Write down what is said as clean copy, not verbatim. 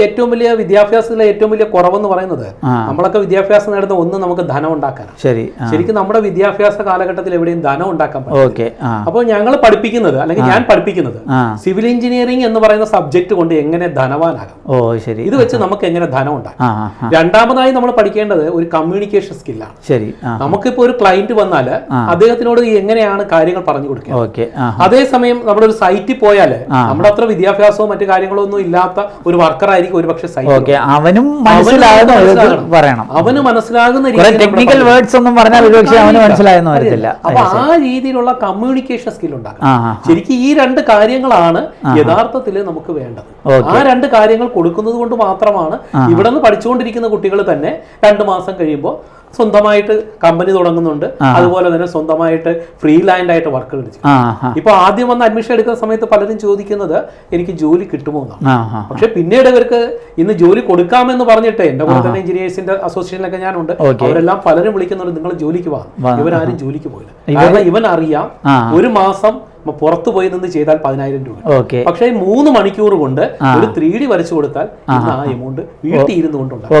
ഏറ്റവും വലിയ വിദ്യാഭ്യാസത്തിലെ ഏറ്റവും വലിയ കുറവെന്ന് പറയുന്നത് നമ്മളൊക്കെ വിദ്യാഭ്യാസം നേടുന്ന ഒന്ന് നമുക്ക് ധനം ഉണ്ടാക്കാനാണ്. ശരിക്കും നമ്മുടെ വിദ്യാഭ്യാസ കാലഘട്ടത്തിൽ എവിടെയും ധനം ഉണ്ടാക്കാൻ പറ്റും. അപ്പോൾ ഞങ്ങൾ പഠിപ്പിക്കുന്നത് അല്ലെങ്കിൽ ഞാൻ പഠിപ്പിക്കുന്നത് സിവിൽ എഞ്ചിനീയറിംഗ് എന്ന് പറയുന്ന സബ്ജക്ട് കൊണ്ട് എങ്ങനെ ധനവാനാകാം, ഇത് വെച്ച് നമുക്ക് എങ്ങനെ ധനം ഉണ്ടാക്കാം. രണ്ടാമതായി നമ്മൾ പഠിക്കേണ്ടത് ഒരു കമ്മ്യൂണിക്കേഷൻ സ്കില്ലാണ്. നമുക്കിപ്പോ ഒരു ക്ലയന്റ് വന്നാൽ അദ്ദേഹത്തിനോട് എങ്ങനെയാണ് കാര്യങ്ങൾ പറഞ്ഞു കൊടുക്കുക. അതേസമയം നമ്മുടെ ഒരു സൈറ്റിൽ പോയാൽ നമ്മുടെ അത്ര വിദ്യാഭ്യാസവും മറ്റു കാര്യങ്ങളോ ഒന്നും ഇല്ലാത്ത ഒരു വർക്കർ ആയിരിക്കും ഒരുപക്ഷെ അവനും മനസ്സിലാകുന്ന ടെക്നിക്കൽ വേർഡ്സ് ഒന്നും പറഞ്ഞാൽ അവന് മനസ്സിലായെന്ന് വരത്തില്ല. അപ്പൊ ആ രീതിയിലുള്ള കമ്മ്യൂണിക്കേഷൻ സ്കിൽ ഉണ്ടാക്കണം. ശരിക്കും ഈ രണ്ട് കാര്യങ്ങളാണ് യഥാർത്ഥത്തിൽ നമുക്ക് വേണ്ടത്. ആ രണ്ട് കാര്യങ്ങൾ കൊടുക്കുന്നത് കൊണ്ട് മാത്രമാണ് ഇവിടെ നിന്ന് പഠിച്ചുകൊണ്ടിരിക്കുന്ന കുട്ടികൾ തന്നെ 2 മാസം കഴിയുമ്പോൾ സ്വന്തമായിട്ട് കമ്പനി തുടങ്ങുന്നുണ്ട്. അതുപോലെ തന്നെ സ്വന്തമായിട്ട് ഫ്രീലാൻഡ് ആയിട്ട് വർക്കുകൾ ചെയ്യും. ഇപ്പൊ ആദ്യം വന്ന് അഡ്മിഷൻ എടുക്കുന്ന സമയത്ത് പലരും ചോദിക്കുന്നത് എനിക്ക് ജോലി കിട്ടുമോ എന്നാണ്. പക്ഷെ പിന്നീട് ഇവർക്ക് ഇന്ന് ജോലി കൊടുക്കാമെന്ന് പറഞ്ഞിട്ട് എന്റെ കൂടെ തന്നെ എഞ്ചിനീയേഴ്സിന്റെ അസോസിയേഷനിലൊക്കെ ഞാനുണ്ട്. അവരെല്ലാം പലരും വിളിക്കുന്നുണ്ട് നിങ്ങൾ ജോലിക്ക് വാ. ഇവരാരും ജോലിക്ക് പോയില്ല. കാരണം ഇവൻ അറിയാം ഒരു മാസം പുറത്തു പോയി നിന്ന് ചെയ്താൽ 10,000 രൂപ. പക്ഷെ 3 മണിക്കൂർ കൊണ്ട് ഒരു 3D വരച്ചു കൊടുത്താൽ ആ എമൗണ്ട് വീട്ടിൽ ഇരുന്നുകൊണ്ടുണ്ടാകും.